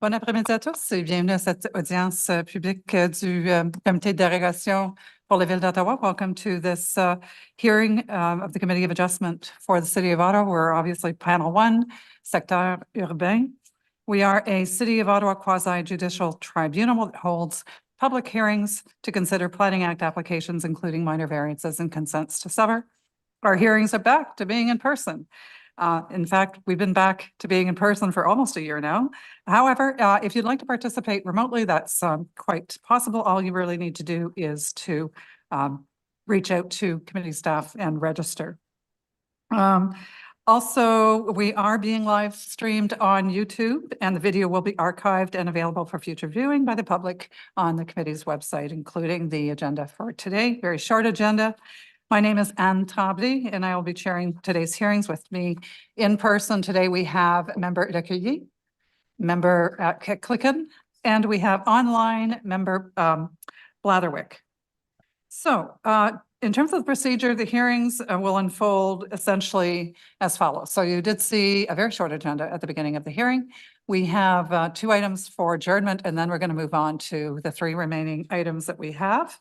Bon après-midi à tous et bienvenue à cette audience publique du Comité de dérogation pour la Ville d'Ottawa. Welcome to this hearing of the Committee of Adjustment for the City of Ottawa. We're obviously Panel 1, Secteur Urbain. We are a City of Ottawa quasi-judicial tribunal that holds public hearings to consider Planning Act applications, including minor variances and consents to sever. Our hearings are back to being in person. In fact, we've been back to being in person for almost a year now. However, if you'd like to participate remotely, that's quite possible. All you really need to do is to reach out to committee staff and register. Also, we are being live streamed on YouTube, and the video will be archived and available for future viewing by the public on the committee's website, including the agenda for today. Very short agenda. My name is Anne Tabdi, and I will be chairing today's hearings. With me in person today. We have Member Recueilli, Member Clicken, and we have online Member Blatherwick. So in terms of the procedure, the hearings will unfold essentially as follows. So you did see a very short agenda at the beginning of the hearing. We have 2 items for adjournment, and then we're going to move on to the 3 remaining items that we have.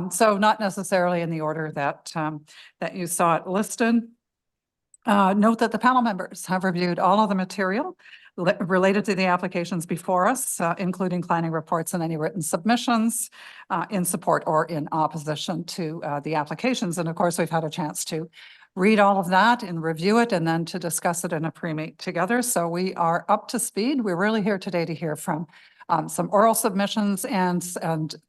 So not necessarily in the order that that you saw it listed. Note that the panel members have reviewed all of the material related to the applications before us, including planning reports and any written submissions in support or in opposition to the applications. And of course, we've had a chance to read all of that and review it and then to discuss it in a pre-meet together. So we are up to speed. We're really here today to hear from some oral submissions and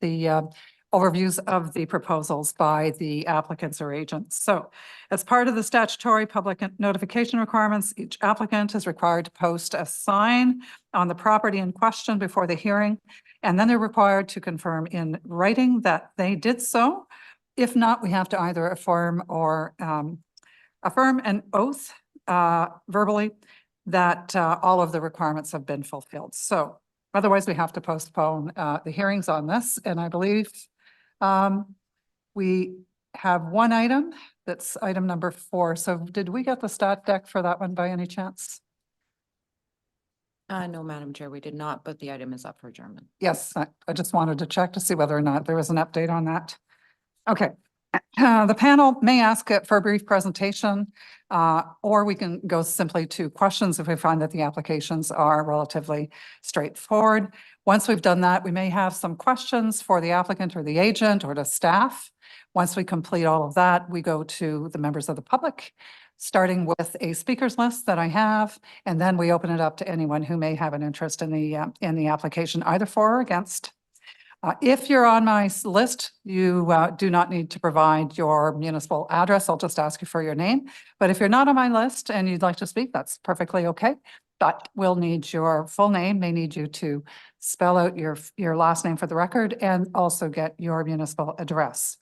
the overviews of the proposals by the applicants or agents. So as part of the statutory public notification requirements, each applicant is required to post a sign on the property in question before the hearing, and then they're required to confirm in writing that they did so. If not, we have to either affirm or affirm an oath verbally that all of the requirements have been fulfilled. So otherwise, we have to postpone the hearings on this, and I believe we have one item, that's item number 4. So did we get the stat deck for that one by any chance? No, Madam Chair, we did not, but the item is up for adjournment. Yes, I just wanted to check to see whether or not there was an update on that. Okay. The panel may ask for a brief presentation, or we can go simply to questions if we find that the applications are relatively straightforward. Once we've done that, we may have some questions for the applicant or the agent or the staff. Once we complete all of that, we go to the members of the public, starting with a speakers list that I have, and then we open it up to anyone who may have an interest in the application, either for or against. If you're on my list, you do not need to provide your municipal address. I'll just ask you for your name. But if you're not on my list and you'd like to speak, that's perfectly okay. But we'll need your full name, may need you to spell out your last name for the record and also get your municipal address.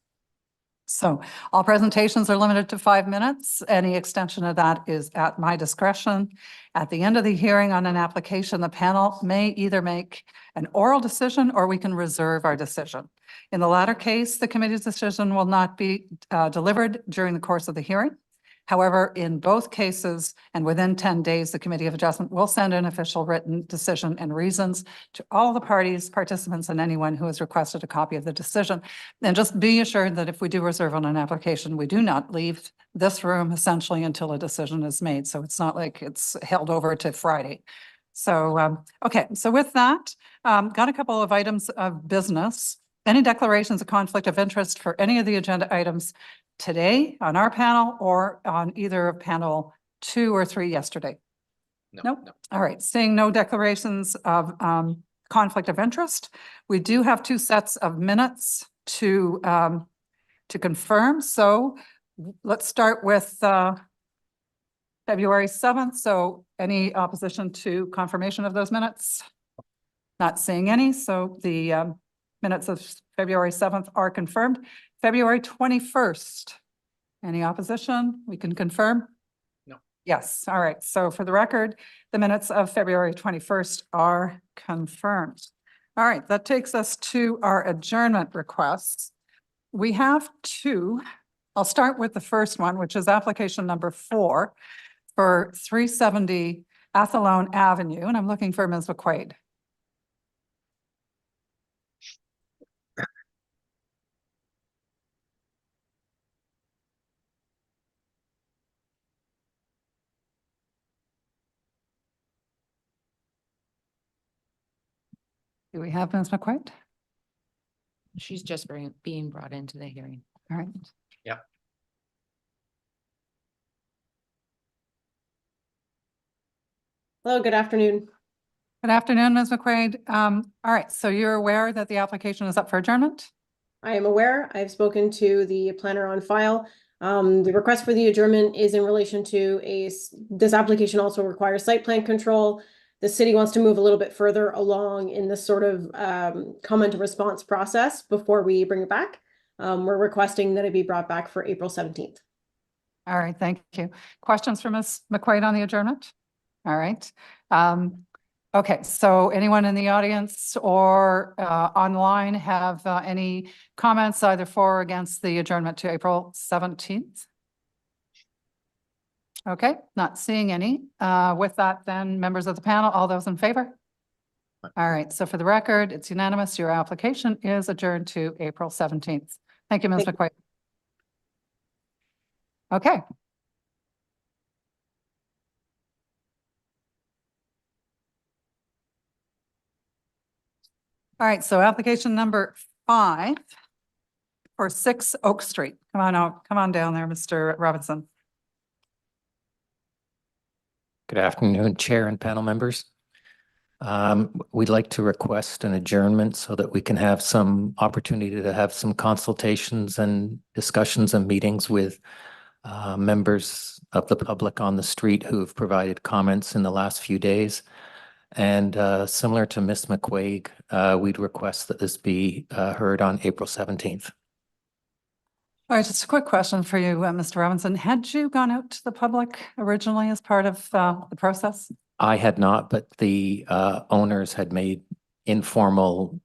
So all presentations are limited to 5 minutes. Any extension of that is at my discretion. At the end of the hearing on an application, the panel may either make an oral decision or we can reserve our decision. In the latter case, the committee's decision will not be delivered during the course of the hearing. However, in both cases and within 10 days, the Committee of Adjustment will send an official written decision and reasons to all the parties, participants, and anyone who has requested a copy of the decision. And just be assured that if we do reserve on an application, we do not leave this room essentially until a decision is made. So it's not like it's held over to Friday. So, okay, so with that, got a couple of items of business. Any declarations of conflict of interest for any of the agenda items today on our panel or on either of panel 2 or 3 yesterday? No. All right, seeing no declarations of conflict of interest, we do have 2 sets of minutes to confirm. So let's start with February 7th. So any opposition to confirmation of those minutes? Not seeing any. So the minutes of February 7th are confirmed. February 21st, any opposition? We can confirm? No. Yes, all right. So for the record, the minutes of February 21st are confirmed. All right, that takes us to our adjournment requests. We have 2. I'll start with the first one, which is application number 4 for 370 Athlone Avenue, and I'm looking for Ms. McQuaid. Do we have Ms. McQuaid? She's just being brought into the hearing. All right. Hello, good afternoon. Good afternoon, Ms. McQuaid. All right, so you're aware that the application is up for adjournment? I am aware. I've spoken to the planner on file. The request for the adjournment is in relation to this application also requires site plan control. The city wants to move a little bit further along in this sort of comment and response process before we bring it back. We're requesting that it be brought back for April 17th. All right, thank you. Questions for Ms. McQuaid on the adjournment? All right. Okay, so anyone in the audience or online have any comments either for or against the adjournment to April 17th? Okay, not seeing any. With that, then, members of the panel, all those in favor? All right, so for the record, it's unanimous. Your application is adjourned to April 17th. Thank you, Ms. Thank McQuaid. Okay. All right, so application number 5 for 6 Oak Street. Come on out, come on down there, Mr. Robinson. Good afternoon, Chair and panel members. We'd like to request an adjournment so that we can have some opportunity to have some consultations and discussions and meetings with members of the public on the street who have provided comments in the last few days. And similar to Ms. McQuaig, we'd request that this be heard on April 17th. All right, just a quick question for you, Mr. Robinson. Had you gone out to the public originally as part of the process? I had not, but the owners had made informal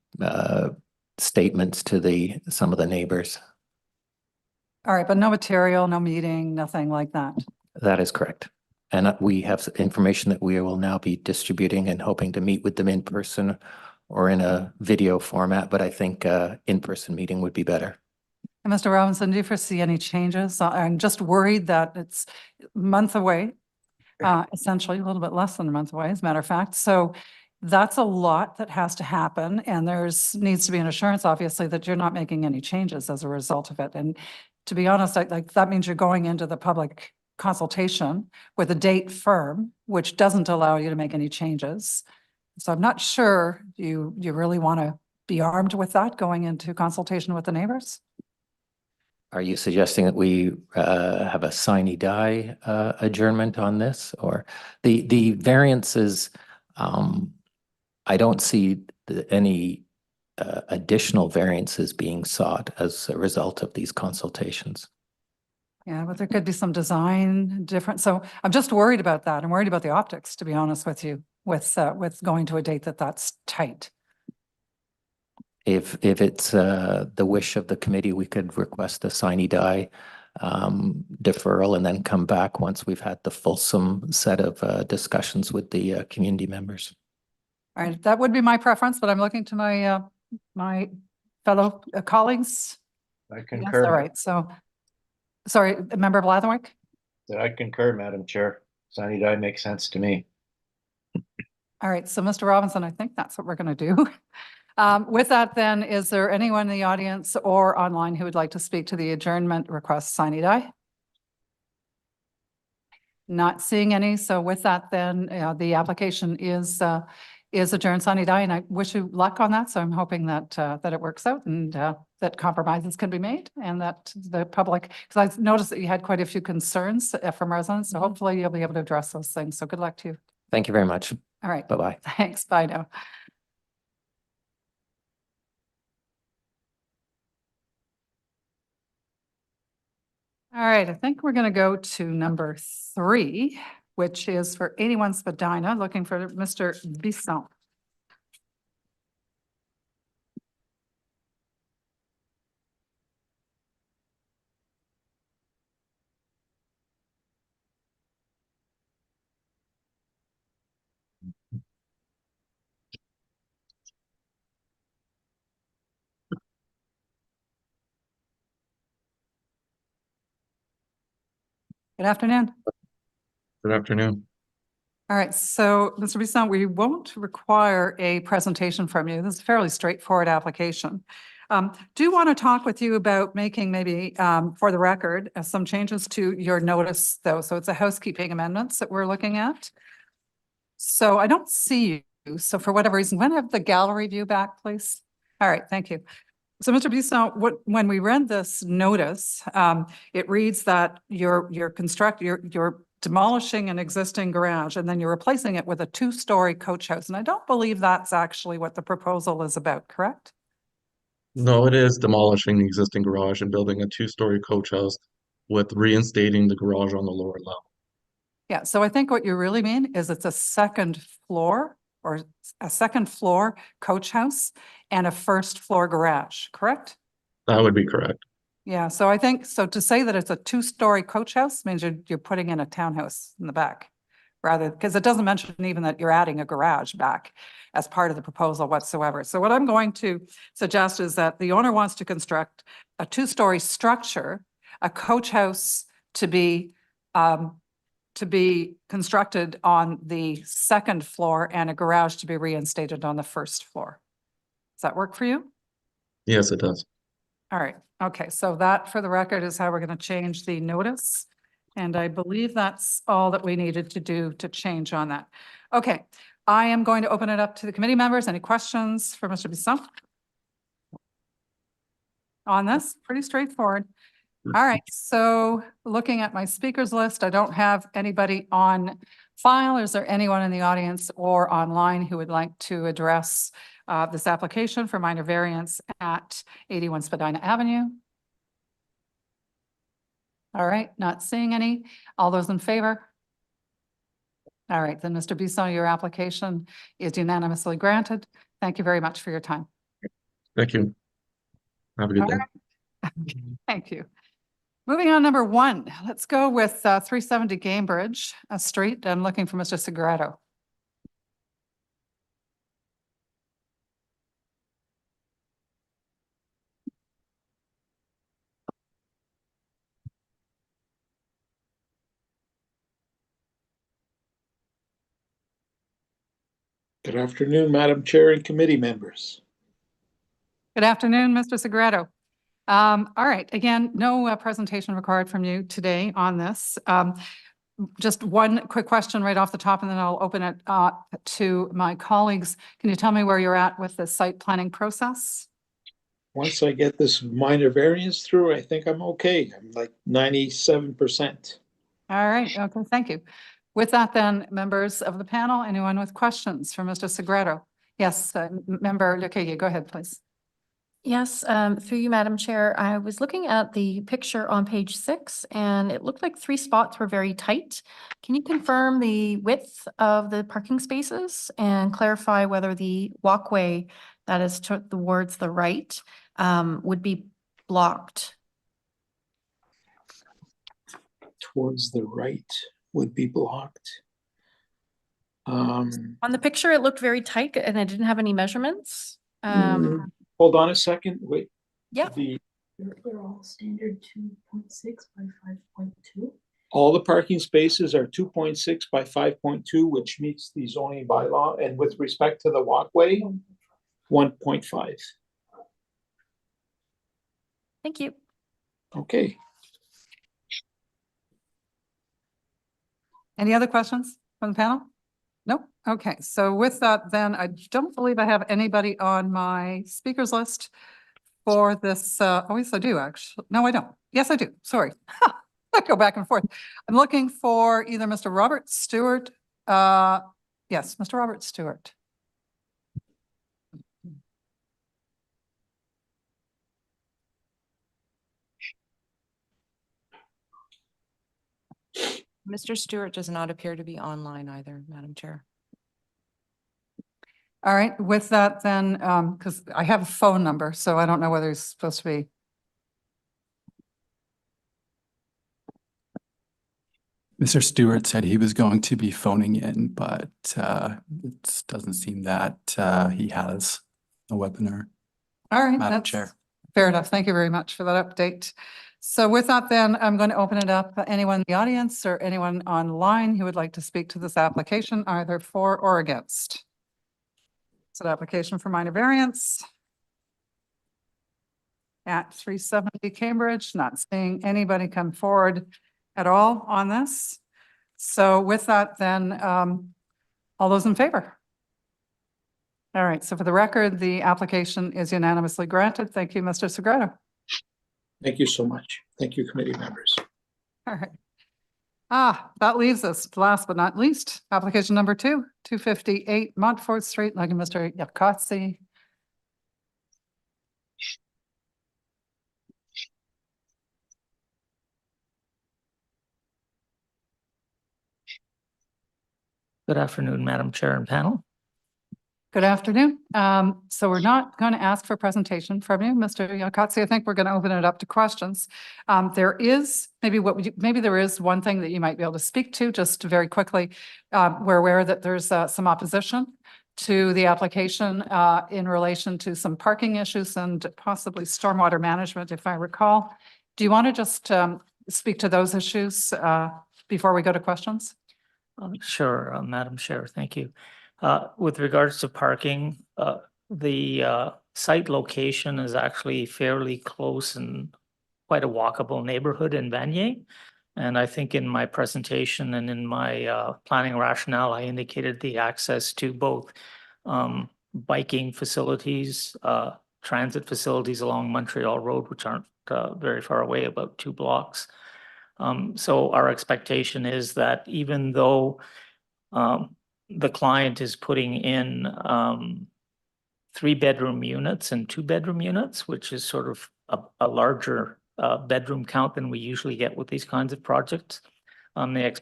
statements to some of the neighbors. All right, but no material, no meeting, nothing like that. That is correct. And we have information that we will now be distributing and hoping to meet with them in person or in a video format, but I think in-person meeting would be better. And Mr. Robinson, do you foresee any changes? I'm just worried that it's a month away, essentially a little bit less than a month away, as a matter of fact. So that's a lot that has to happen. And needs to be an assurance, obviously, that you're not making any changes as a result of it. And to be honest, that means you're going into the public consultation with a date firm, which doesn't allow you to make any changes. So I'm not sure you really want to be armed with that going into consultation with the neighbors. Are you suggesting that we have a sine die adjournment on this, or the variances? I don't see any additional variances being sought as a result of these consultations. Yeah, but there could be some design difference. So I'm just worried about that. I'm worried about the optics, to be honest with you, with going to a date that's tight. If it's the wish of the committee, we could request a sine die deferral and then come back once we've had the fulsome set of discussions with the community members. All right, that would be my preference, but I'm looking to my my fellow colleagues. I Yes, concur. all right, so, sorry, Member Blatherwick? I concur, Madam Chair. Sine die makes sense to me. All right, so Mr. Robinson, I think that's what we're going to do. With that then, is there anyone in the audience or online who would like to speak to the adjournment request sine die? Not seeing any, so with that then, the application is adjourned sine die, and I wish you luck on that. So I'm hoping that that it works out and that compromises can be made and that the public, because I noticed that you had quite a few concerns from residents, so hopefully you'll be able to address those things. So good luck to you. Thank you very much. All right. Bye-bye. Thanks. Bye now. All right, I think we're going to go to number 3, which is for 81 Spadina, looking for Mr. Bisson. Good afternoon. Good afternoon. All right, so Mr. Bisson, we won't require a presentation from you. This is a fairly straightforward application. Do want to talk with you about making maybe, for the record, some changes to your notice though. So it's a housekeeping amendments that we're looking at. So I don't see you. So for whatever reason, when have the gallery view back, please? All right, thank you. So Mr. Bisson, when we read this notice, it reads that you're demolishing an existing garage and then you're replacing it with a two-story coach house. And I don't believe that's actually what the proposal is about, correct? No, it is demolishing the existing garage and building a two-story coach house with reinstating the garage on the lower level. Yeah, so I think what you really mean is it's a second floor or a second floor coach house and a first floor garage, correct? That would be correct. Yeah, so I think, so to say that it's a two-story coach house means you're putting in a townhouse in the back. Rather, because it doesn't mention even that you're adding a garage back as part of the proposal whatsoever. So what I'm going to suggest is that the owner wants to construct a two-story structure, a coach house to be constructed on the second floor and a garage to be reinstated on the first floor. Does that work for you? Yes, it does. All right, okay, so that for the record is how we're going to change the notice. And I believe that's all that we needed to do to change on that. Okay, I am going to open it up to the committee members. Any questions for Mr. Bisson? On this, pretty straightforward. All right, so looking at my speakers list, I don't have anybody on file. Is there anyone in the audience or online who would like to address this application for minor variance at 81 Spadina Avenue? All right, not seeing any. All those in favor? All right, then Mr. Bisson, your application is unanimously granted. Thank you very much for your time. Thank you. Have a good All day. right. Thank you. Moving on, number 1, let's go with 370 Cambridge Street. I'm looking for Mr. Segreto. Good afternoon, Madam Chair and committee members. Good afternoon, Mr. Segreto. All right, again, no presentation required from you today on this. Just one quick question right off the top, and then I'll open it to my colleagues. Can you tell me where you're at with the site planning process? Once I get this minor variance through, I think I'm okay. I'm like 97%. All right, okay, thank you. With that then, members of the panel, anyone with questions for Mr. Segreto? Yes, member Lekeye, go ahead, please. Yes, through you, Madam Chair, I was looking at the picture on page 6 and it looked like 3 spots were very tight. Can you confirm the width of the parking spaces and clarify whether the walkway that is towards the right would be blocked? Towards the right would be blocked. On the picture, it looked very tight and I didn't have any measurements. Hold on a second. Wait. Yeah. They're all standard 2.6 by 5.2. All the parking spaces are 2.6 by 5.2, which meets the zoning bylaw. And with respect to the walkway, 1.5. Thank you. Okay. Any other questions from the panel? Nope. Okay, so with that, then I don't believe I have anybody on my speakers list for this. Oh, yes, I do actually. No, I don't. Yes, I do. Sorry. I go back and forth. I'm looking for either Mr. Robert Stewart. Yes, Mr. Robert Stewart. Mr. Stewart does not appear to be online either, Madam Chair. All right, with that then, because I have a phone number, so I don't know whether he's supposed to be. Mr. Stewart said he was going to be phoning in, but it doesn't seem that he has a webinar. All right, Madam that's Chair. fair enough. Thank you very much for that update. So with that, then I'm going to open it up. Anyone in the audience or anyone online who would like to speak to this application, either for or against? It's an application for minor variance at 370 Cambridge. Not seeing anybody come forward at all on this. So with that, then, all those in favor? All right, so for the record, the application is unanimously granted. Thank you, Mr. Segreto. Thank you so much. Thank you, committee members. All right. That leaves us, last but not least, application number 258 Montfort Street, like Mr. Yakotsi. Good afternoon, Madam Chair and panel. Good afternoon. So we're not going to ask for presentation from you, Mr. Yakotsi. I think we're going to open it up to questions. There is maybe there is one thing that you might be able to speak to just very quickly. We're aware that there's some opposition to the application in relation to some parking issues and possibly stormwater management, if I recall. Do you want to just speak to those issues before we go to questions? Sure, Madam Chair, thank you. With regards to parking, the site location is actually fairly close and quite a walkable neighborhood in Vanier. And I think in my presentation and in my planning rationale, I indicated the access to both biking facilities, transit facilities along Montreal Road, which aren't very far away, about 2 blocks. So our expectation is that even though the client is putting in 3-bedroom units and 2-bedroom units, which is sort of a larger bedroom count than we usually get with these kinds of projects. The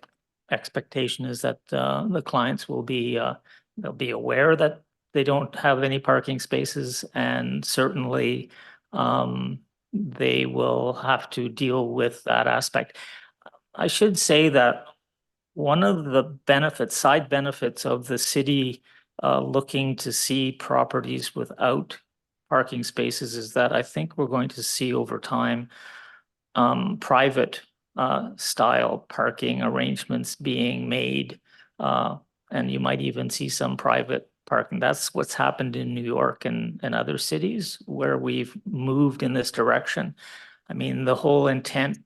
expectation is that the clients will be they'll be aware that they don't have any parking spaces, and certainly they will have to deal with that aspect. I should say that one of the benefits, side benefits of the city looking to see properties without parking spaces is that I think we're going to see over time private style parking arrangements being made, and you might even see some private parking. That's what's happened in New York and other cities where we've moved in this direction. I mean, the whole intent,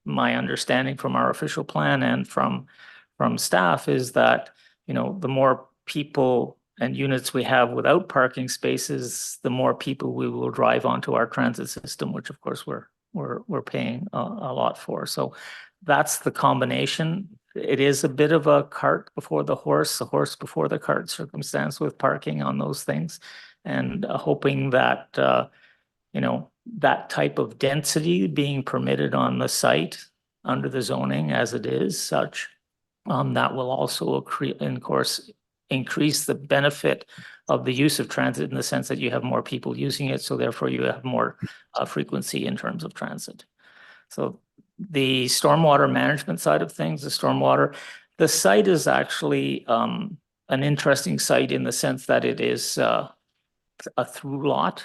my understanding from our official plan and from staff is that, you know, the more people and units we have without parking spaces, the more people we will drive onto our transit system, which of course we're paying a lot for. So that's the combination. It is a bit of a cart before the horse before the cart circumstance with parking on those things, and hoping that, you know, that type of density being permitted on the site under the zoning as it is such, that will also, in course, increase the benefit of the use of transit in the sense that you have more people using it, so therefore you have more frequency in terms of transit. So the stormwater management side of things, the site is actually an interesting site in the sense that it is a through lot.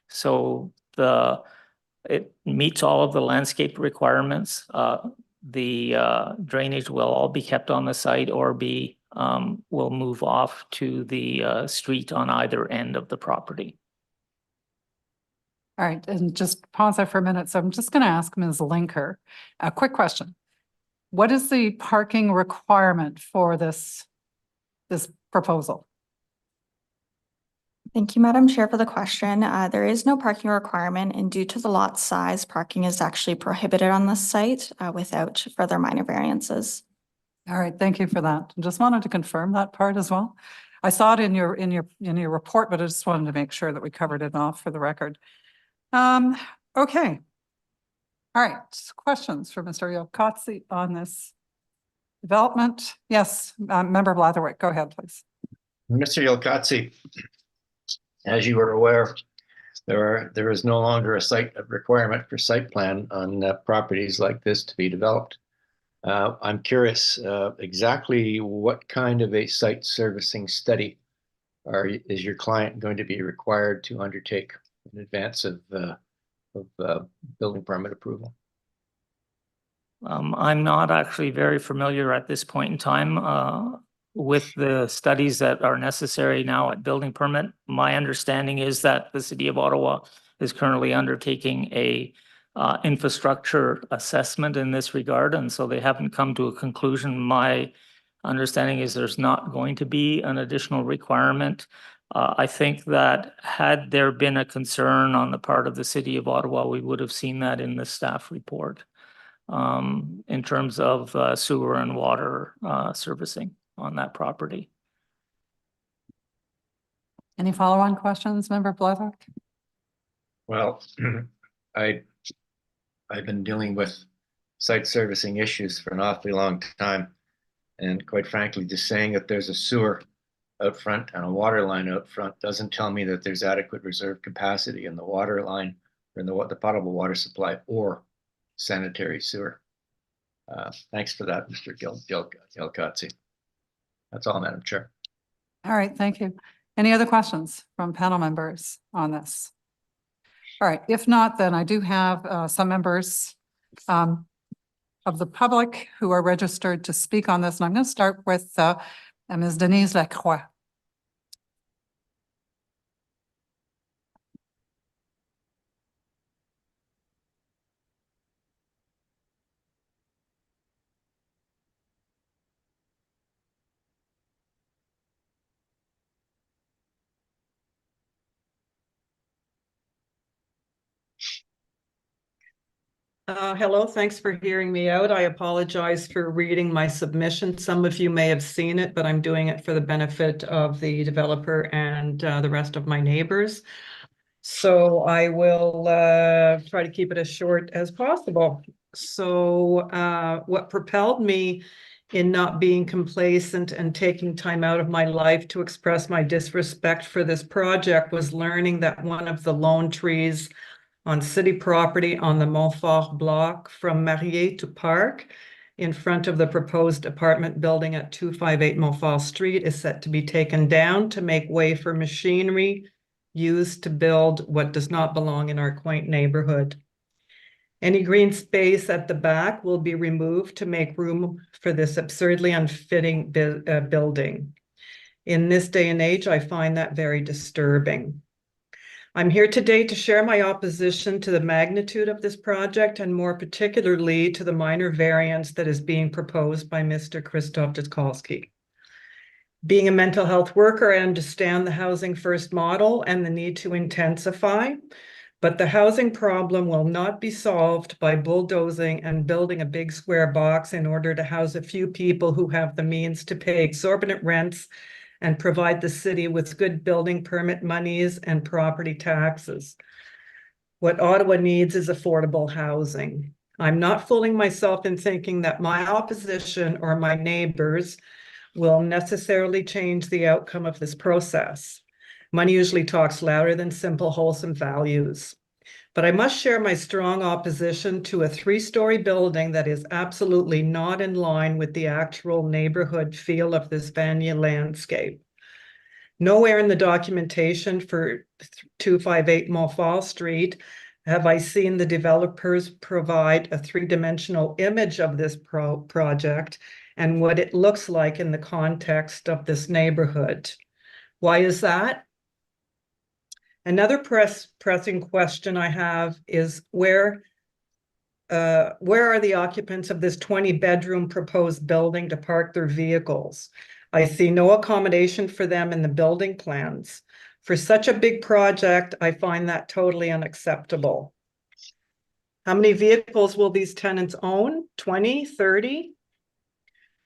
So it meets all of the landscape requirements. The drainage will all be kept on the site or will move off to the street on either end of the property. All right, and just pause there for a minute. So I'm just going to ask Ms. Linker a quick question. What is the parking requirement for this proposal? Thank you, Madam Chair, for the question. There is no parking requirement, and due to the lot size, parking is actually prohibited on this site without further minor variances. All right, thank you for that. I just wanted to confirm that part as well. I saw it in your report, but I just wanted to make sure that we covered it off for the record. Okay. All right, questions for Mr. Yakotsi on this development? Yes, Member Blatherwick, go ahead, please. Mr. Yakotsi, as you are aware, there is no longer a site requirement for site plan on properties like this to be developed. I'm curious exactly what kind of a site servicing study is your client going to be required to undertake in advance of building permit approval? I'm not actually very familiar at this point in time with the studies that are necessary now at building permit. My understanding is that the City of Ottawa is currently undertaking a infrastructure assessment in this regard, and so they haven't come to a conclusion. My understanding is there's not going to be an additional requirement. I think that had there been a concern on the part of the City of Ottawa, we would have seen that in the staff report in terms of sewer and water servicing on that property. Any follow-on questions, Member Blather? Well, I've been dealing with site servicing issues for an awfully long time. And quite frankly, just saying that there's a sewer out front and a water line out front doesn't tell me that there's adequate reserve capacity in the water line or in the potable water supply or sanitary sewer. Thanks for that, Mr. Gilcotzi. That's all, Madam Chair. All right, thank you. Any other questions from panel members on this? All right, if not, then I do have some members of the public who are registered to speak on this, and I'm going to start with Ms. Denise Lacroix. Hello, thanks for hearing me out. I apologize for reading my submission. Some of you may have seen it, but I'm doing it for the benefit of the developer and the rest of my neighbors. So I will try to keep it as short as possible. So what propelled me in not being complacent and taking time out of my life to express my disrespect for this project was learning that one of the lone trees on city property on the Montfort block from Marier to Park in front of the proposed apartment building at 258 Montfort Street is set to be taken down to make way for machinery used to build what does not belong in our quaint neighborhood. Any green space at the back will be removed to make room for this absurdly unfitting building. In this day and age, I find that very disturbing. I'm here today to share my opposition to the magnitude of this project and more particularly to the minor variance that is being proposed by Mr. Christoph Duskolski. Being a mental health worker, I understand the housing first model and the need to intensify, but the housing problem will not be solved by bulldozing and building a big square box in order to house a few people who have the means to pay exorbitant rents and provide the city with good building permit monies and property taxes. What Ottawa needs is affordable housing. I'm not fooling myself in thinking that my opposition or my neighbors will necessarily change the outcome of this process. Money usually talks louder than simple, wholesome values. But I must share my strong opposition to a 3-story building that is absolutely not in line with the actual neighborhood feel of this Vanya landscape. Nowhere in the documentation for 258 Montfort Street have I seen the developers provide a 3-dimensional image of this project and what it looks like in the context of this neighborhood. Why is that? Another pressing question I have is where are the occupants of this 20-bedroom proposed building to park their vehicles? I see no accommodation for them in the building plans. For such a big project, I find that totally unacceptable. How many vehicles will these tenants own? 20, 30?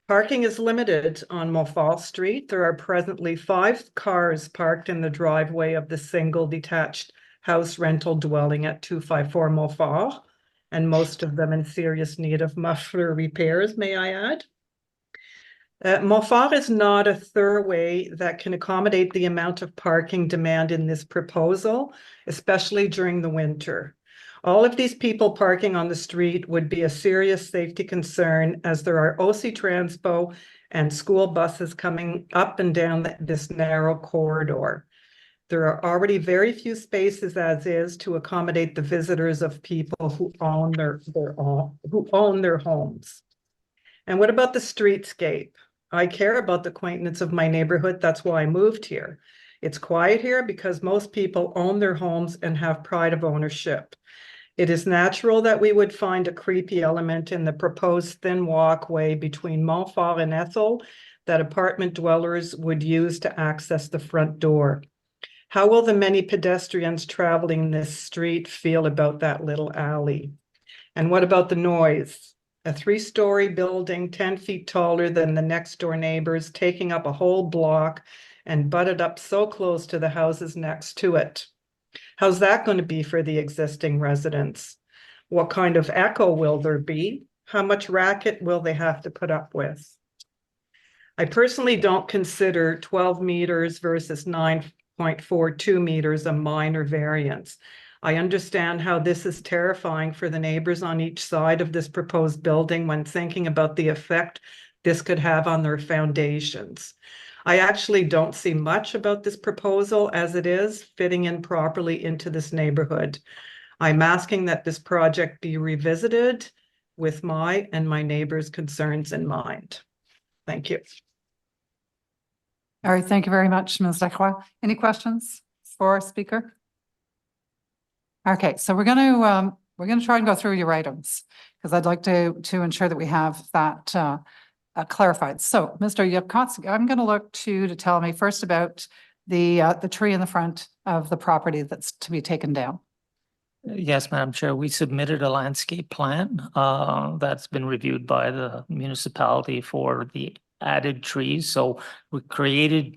Parking is limited on Montfort Street. There are presently 5 cars parked in the driveway of the single detached house rental dwelling at 254 Montfort, and most of them in serious need of muffler repairs, may I add. Montfort is not a thoroughway that can accommodate the amount of parking demand in this proposal, especially during the winter. All of these people parking on the street would be a serious safety concern as there are OC Transpo and school buses coming up and down this narrow corridor. There are already very few spaces as is to accommodate the visitors of people who own their homes. And what about the streetscape? I care about the quaintness of my neighborhood. That's why I moved here. It's quiet here because most people own their homes and have pride of ownership. It is natural that we would find a creepy element in the proposed thin walkway between Montfort and Athlone that apartment dwellers would use to access the front door. How will the many pedestrians traveling this street feel about that little alley? And what about the noise? A 3-story building 10 feet taller than the next door neighbors, taking up a whole block and butted up so close to the houses next to it. How's that going to be for the existing residents? What kind of echo will there be? How much racket will they have to put up with? I personally don't consider 12 meters versus 9.42 meters a minor variance. I understand how this is terrifying for the neighbors on each side of this proposed building when thinking about the effect this could have on their foundations. I actually don't see much about this proposal as it is fitting in properly into this neighborhood. I'm asking that this project be revisited with my and my neighbors' concerns in mind. Thank you. All right, thank you very much, Ms. Lacroix. Any questions for our speaker? Okay, so we're going to try and go through your items because I'd like to ensure that we have that clarified. So, Mr. Yapkowski, I'm going to look to you to tell me first about the tree in the front of the property that's to be taken down. Yes, Madam Chair, we submitted a landscape plan that's been reviewed by the municipality for the added trees. So we created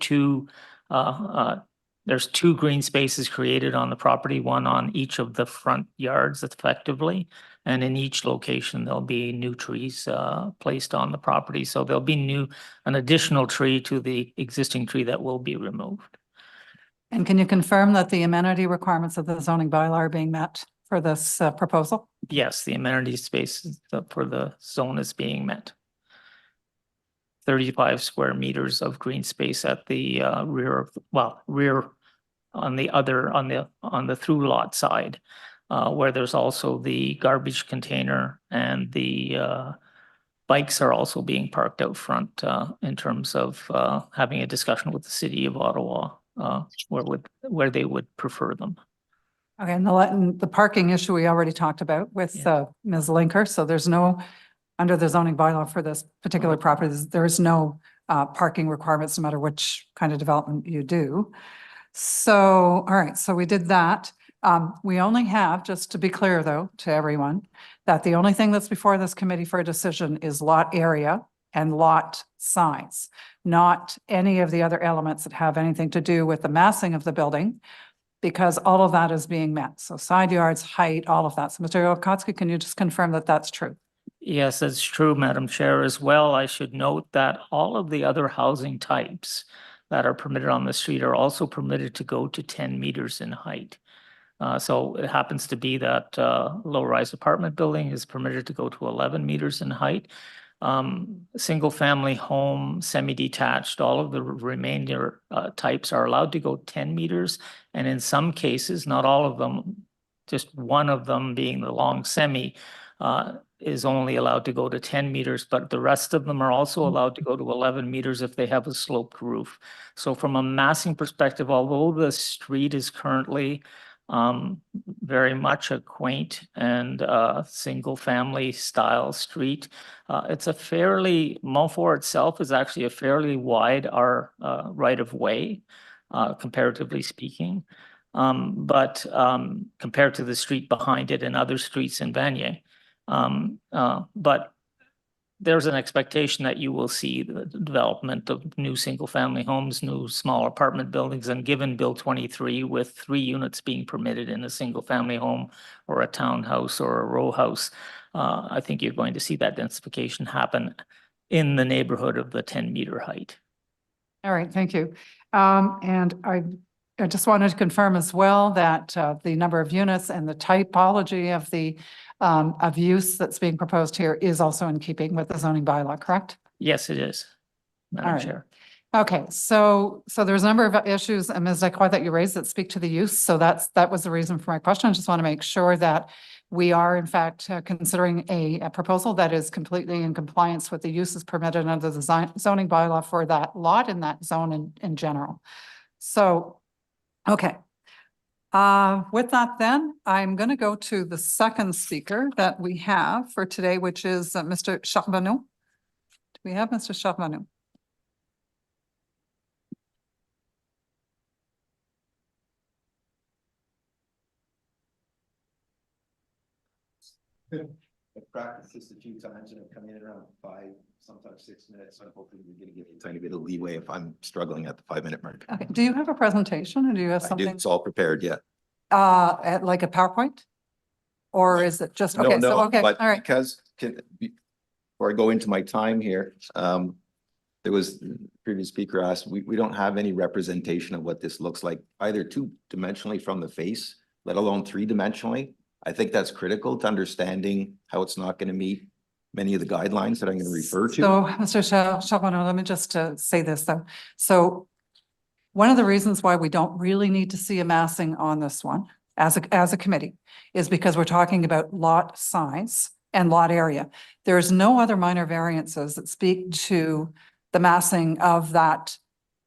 there's 2 green spaces created on the property, one on each of the front yards effectively. And in each location, there'll be new trees placed on the property. So there'll be an additional tree to the existing tree that will be removed. And can you confirm that the amenity requirements of the zoning bylaw are being met for this proposal? Yes, the amenity space for the zone is being met. 35 square meters of green space at the rear on the through lot side, where there's also the garbage container and the bikes are also being parked out front in terms of having a discussion with the city of Ottawa where they would prefer them. Okay, and the parking issue we already talked about with Ms. Linker. So there's no, under the zoning bylaw for this particular property, there's no parking requirements no matter which kind of development you do. So, all right, so we did that. We only have, just to be clear though, to everyone, that the only thing that's before this committee for a decision is lot area and lot size, not any of the other elements that have anything to do with the massing of the building, because all of that is being met. So side yards, height, all of that. So Mr. Yapkowski, can you just confirm that that's true? Yes, that's true, Madam Chair. As well, I should note that all of the other housing types that are permitted on the street are also permitted to go to 10 meters in height. So it happens to be that low-rise apartment building is permitted to go to 11 meters in height. Single-family home, semi-detached, all of the remainder types are allowed to go 10 meters. And in some cases, not all of them, just one of them being the long semi, is only allowed to go to 10 meters, but the rest of them are also allowed to go to 11 meters if they have a sloped roof. So from a massing perspective, although the street is currently very much a quaint and single family style street, it's a fairly, Montfort itself is actually a fairly wide right of way, comparatively speaking. But compared to the street behind it and other streets in Vanier. But there's an expectation that you will see the development of new single-family homes, new small apartment buildings, and given Bill 23 with 3 units being permitted in a single-family home or a townhouse or a row house, I think you're going to see that densification happen in the neighborhood of the 10-meter height. All right, thank you. And I just wanted to confirm as well that the number of units and the typology of the of use that's being proposed here is also in keeping with the zoning bylaw, correct? Yes, it is, All Madam right. Chair. Okay, so there's a number of issues, and Ms. Decoy, that you raised that speak to the use. So that was the reason for my question. I just want to make sure that we are in fact considering a proposal that is completely in compliance with the uses permitted under the zoning bylaw for that lot in that zone in general. So, okay. With that then, I'm going to go to the second speaker that we have for today, which is Mr. Charbonneau. Do we have Mr. Charbonneau? I've practiced this a few times and I've come in around 5, sometimes 6 minutes. So I'm hoping you're going to give me a tiny bit of leeway if I'm struggling at the 5-minute mark. Okay, do you have a presentation or do you have I do. something? It's all prepared yet. Like a PowerPoint? Or is it just, No, okay, so, no, okay, all but right. because before I go into my time here, there was the previous speaker asked, we don't have any representation of what this looks like, either 2-dimensionally from the face, let alone 3-dimensionally. I think that's critical to understanding how it's not going to meet many of the guidelines that I'm going to refer to. So, Mr. Charbonneau, let me just say this though. So one of the reasons why we don't really need to see a massing on this one as a committee is because we're talking about lot size and lot area. There's no other minor variances that speak to the massing of that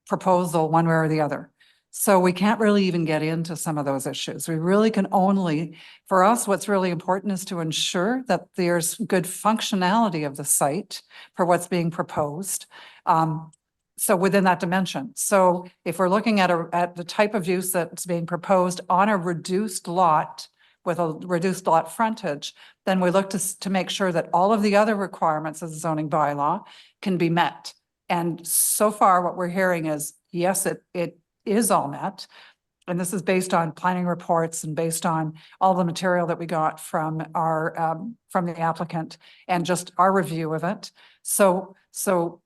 proposal one way or the other. So we can't really even get into some of those issues. We really can only, for us, what's really important is to ensure that there's good functionality of the site for what's being proposed. So within that dimension. So if we're looking at the type of use that's being proposed on a reduced lot with a reduced lot frontage, then we look to make sure that all of the other requirements of the zoning bylaw can be met. And so far what we're hearing is, yes, it is all met. And this is based on planning reports and based on all the material that we got from from the applicant and just our review of it. So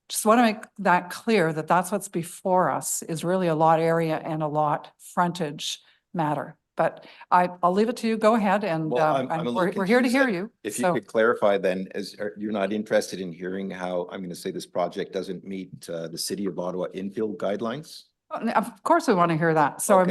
just want to make that clear that that's what's before us is really a lot area and a lot frontage matter. But I'll leave it to you. Go ahead and Well, I'm a little we're here to confused hear then. you. If you So could clarify then, you're not interested in hearing how I'm going to say this project doesn't meet the City of Ottawa infill guidelines? of course we want to hear that. So Okay.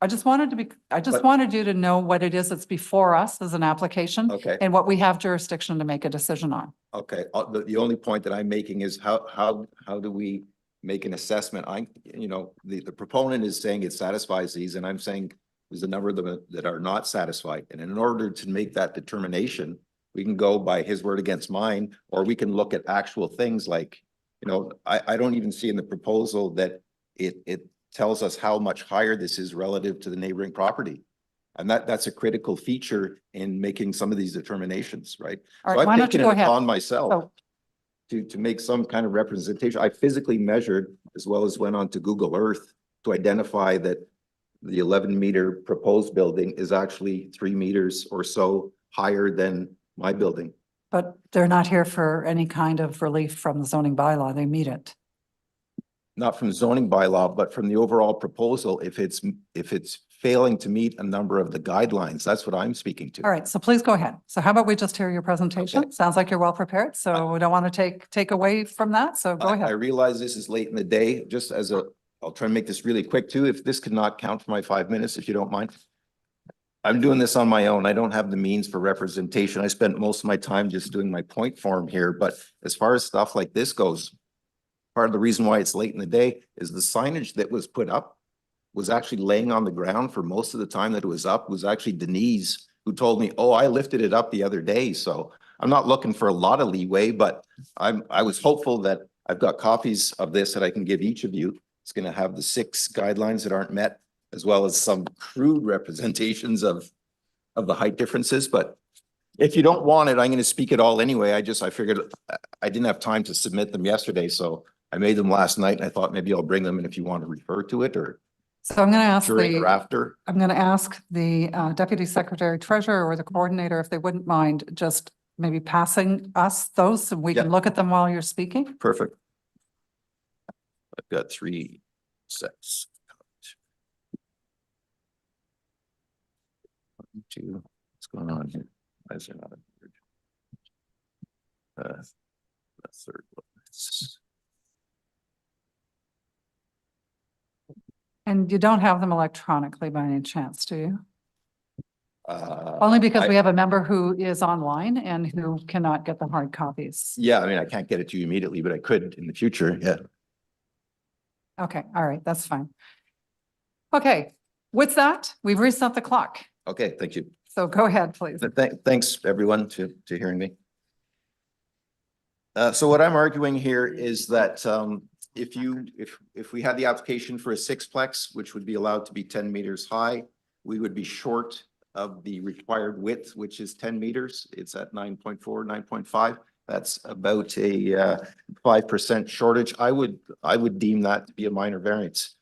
I just wanted you to know what it is that's before us as an application Okay. and what we have jurisdiction to make a decision on. Okay, the only point that I'm making is how do we make an assessment? The proponent is saying it satisfies these, and I'm saying there's a number of them that are not satisfied. And in order to make that determination, we can go by his word against mine, or we can look at actual things like, I don't even see in the proposal that it tells us how much higher this is relative to the neighboring property. And that's a critical feature in making some of these determinations, right? All So right, why I've don't you taken go it ahead? upon myself So- to make some kind of representation. I physically measured as well as went on to Google Earth to identify that the 11-meter proposed building is actually 3 meters or so higher than my building. But they're not here for any kind of relief from the zoning bylaw. They meet it. Not from zoning bylaw, but from the overall proposal. If it's failing to meet a number of the guidelines, that's what I'm speaking to. All right, so please go ahead. So how about we just hear your presentation? Okay. Sounds like you're well prepared, so we don't want to take away from that, so go I ahead. realize this is late in the day, just I'll try and make this really quick too. If this could not count for my 5 minutes, if you don't mind. I'm doing this on my own. I don't have the means for representation. I spent most of my time just doing my point form here, but as far as stuff like this goes, part of the reason why it's late in the day is the signage that was put up was actually laying on the ground for most of the time that it was up. It was actually Denise who told me, oh, I lifted it up the other day. So I'm not looking for a lot of leeway, but I was hopeful that I've got copies of this that I can give each of you. It's going to have the 6 guidelines that aren't met, as well as some crude representations of the height differences. But if you don't want it, I'm going to speak it all anyway. I figured I didn't have time to submit them yesterday, so I made them last night, and I thought maybe I'll bring them in if you want to refer to it or So I'm going to ask during or after. I'm going to ask the Deputy Secretary Treasurer or the Coordinator if they wouldn't mind just maybe passing us those so we can Yeah. look at them while you're speaking. Perfect. I've got 3 sets. 1, 2. What's going on here? Why is there not a third? The third one. And you don't have them electronically by any chance, do you? Uh, Only because I- we have a member who is online and who cannot get the hard copies. Yeah, I mean, I can't get it to you immediately, but I could in the future, yeah. Okay, all right, that's fine. Okay, with that, we've reset the clock. Okay, thank you. So go ahead, please. Thanks, everyone, to hearing me. So what I'm arguing here is that if we had the application for a sixplex, which would be allowed to be 10 meters high, we would be short of the required width, which is 10 meters. It's at 9.4, 9.5. That's about a 5% shortage. I would deem that to be a minor variance.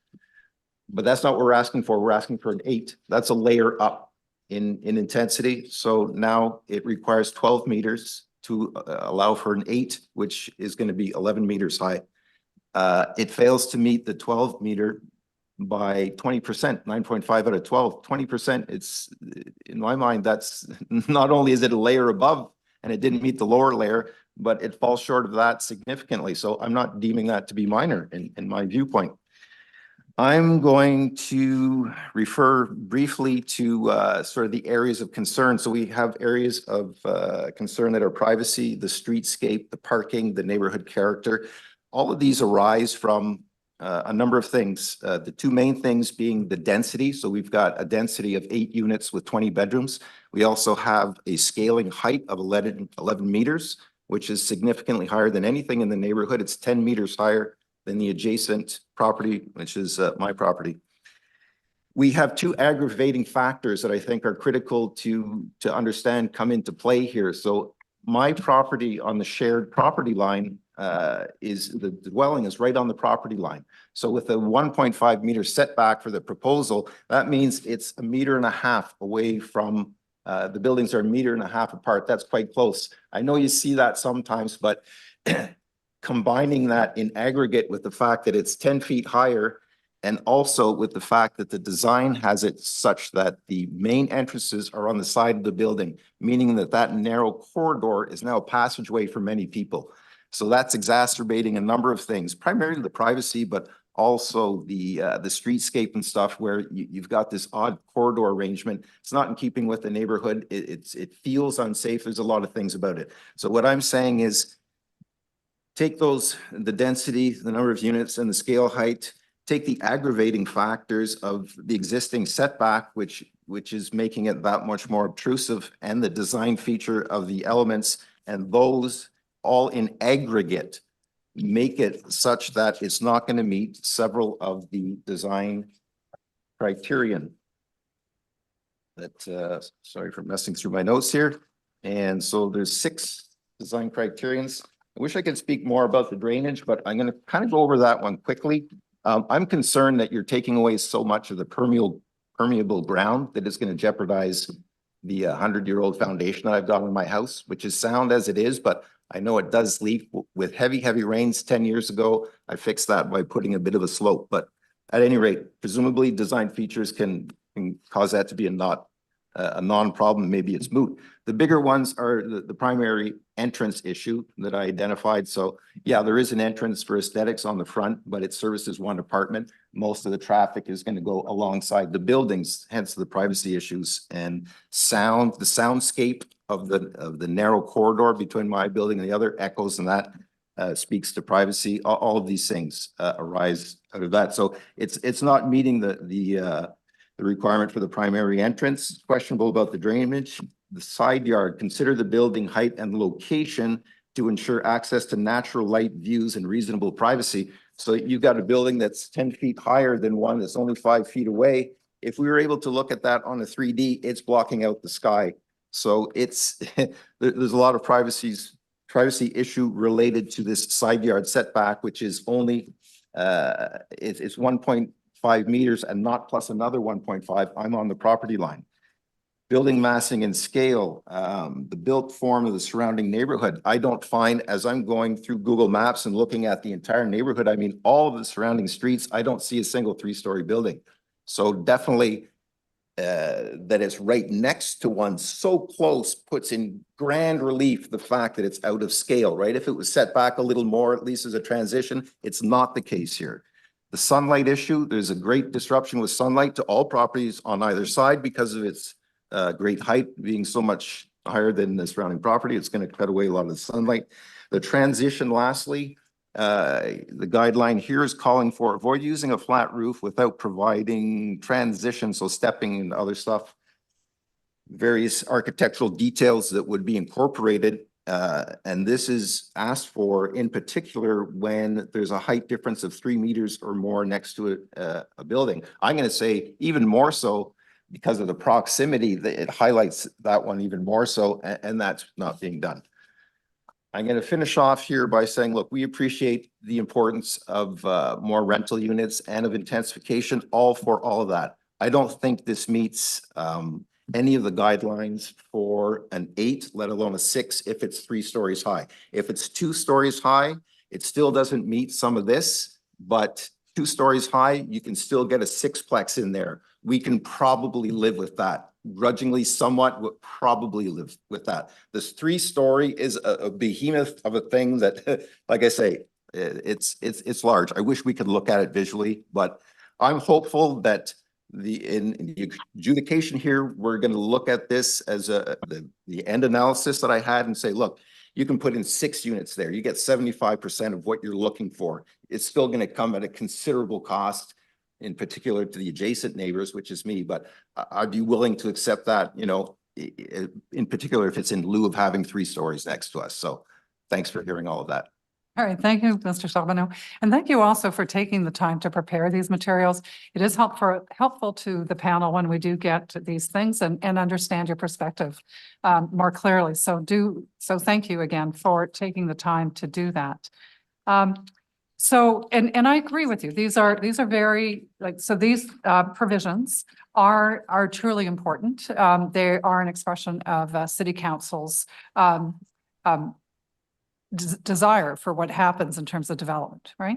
But that's not what we're asking for. We're asking for an 8. That's a layer up in intensity. So now it requires 12 meters to allow for an 8, which is going to be 11 meters high. It fails to meet the 12 meter by 20%, 9.5 out of 12, 20%. It's, in my mind, that's not only is it a layer above and it didn't meet the lower layer, but it falls short of that significantly. So I'm not deeming that to be minor in my viewpoint. I'm going to refer briefly to sort of the areas of concern. So we have areas of concern that are privacy, the streetscape, the parking, the neighborhood character. All of these arise from a number of things. The two main things being the density. So we've got a density of 8 units with 20 bedrooms. We also have a scaling height of 11 meters, which is significantly higher than anything in the neighborhood. It's 10 meters higher than the adjacent property, which is my property. We have two aggravating factors that I think are critical to understand come into play here. So my property on the shared property line is the dwelling is right on the property line. So with a 1.5 meter setback for the proposal, that means it's 1.5 meters away from the buildings are 1.5 meters apart. That's quite close. I know you see that sometimes, but combining that in aggregate with the fact that it's 10 feet higher and also with the fact that the design has it such that the main entrances are on the side of the building, meaning that that narrow corridor is now a passageway for many people. So that's exacerbating a number of things, primarily the privacy, but also the streetscape and stuff where you've got this odd corridor arrangement. It's not in keeping with the neighborhood. It feels unsafe. There's a lot of things about it. So what I'm saying is, take the density, the number of units and the scale height, take the aggravating factors of the existing setback, which is making it that much more obtrusive, and the design feature of the elements, and those all in aggregate make it such that it's not going to meet several of the design criterion. That, sorry for messing through my notes here. And so there's 6 design criterions. I wish I could speak more about the drainage, but I'm going to kind of go over that one quickly. I'm concerned that you're taking away so much of the permeable ground that is going to jeopardize the 100-year-old foundation that I've got in my house, which is sound as it is, but I know it does leak with heavy rains 10 years ago. I fixed that by putting a bit of a slope, but at any rate, presumably design features can cause that to be a non-problem. Maybe it's moot. The bigger ones are the primary entrance issue that I identified. So yeah, there is an entrance for aesthetics on the front, but it services one apartment. Most of the traffic is going to go alongside the buildings, hence the privacy issues and sound. The soundscape of the narrow corridor between my building and the other echoes, and that speaks to privacy. All of these things arise out of that. So it's not meeting the requirement for the primary entrance. Questionable about the drainage. The side yard, consider the building height and location to ensure access to natural light views and reasonable privacy. So you've got a building that's 10 feet higher than one that's only 5 feet away. If we were able to look at that on a 3D, it's blocking out the sky. So it's there's a lot of privacy issue related to this side yard setback, which is only it's 1.5 meters and not plus another 1.5. I'm on the property line. Building massing and scale, the built form of the surrounding neighborhood. I don't find, as I'm going through Google Maps and looking at the entire neighborhood, I mean, all of the surrounding streets, I don't see a single 3-story building. So definitely that it's right next to one so close puts in grand relief the fact that it's out of scale, right? If it was set back a little more, at least as a transition, it's not the case here. The sunlight issue, there's a great disruption with sunlight to all properties on either side because of its great height being so much higher than the surrounding property. It's going to cut away a lot of the sunlight. The transition, lastly, the guideline here is calling for avoid using a flat roof without providing transition, so stepping and other stuff. Various architectural details that would be incorporated. And this is asked for in particular when there's a height difference of 3 meters or more next to a building. I'm going to say even more so because of the proximity, that it highlights that one even more so, and that's not being done. I'm going to finish off here by saying, look, we appreciate the importance of more rental units and of intensification, all for all of that. I don't think this meets any of the guidelines for an 8, let alone a 6, if it's 3 stories high. If it's 2 stories high, it still doesn't meet some of this, but 2 stories high, you can still get a 6-plex in there. We can probably live with that. Grudgingly, somewhat, would probably live with that. This 3-story is a behemoth of a thing that, like I say, it's large. I wish we could look at it visually, but I'm hopeful that in the adjudication here, we're going to look at this as the end analysis that I had and say, look, you can put in 6 units there. You get 75% of what you're looking for. It's still going to come at a considerable cost, in particular to the adjacent neighbors, which is me, but I'd be willing to accept that, you know, in particular if it's in lieu of having 3 stories next to us. So thanks for hearing all of that. All right, thank you, Mr. Stabenow. And thank you also for taking the time to prepare these materials. It is helpful to the panel when we do get to these things and understand your perspective more clearly. So thank you again for taking the time to do that. And I agree with you. These are very these provisions are truly important. They are an expression of City Council's desire for what happens in terms of development, right?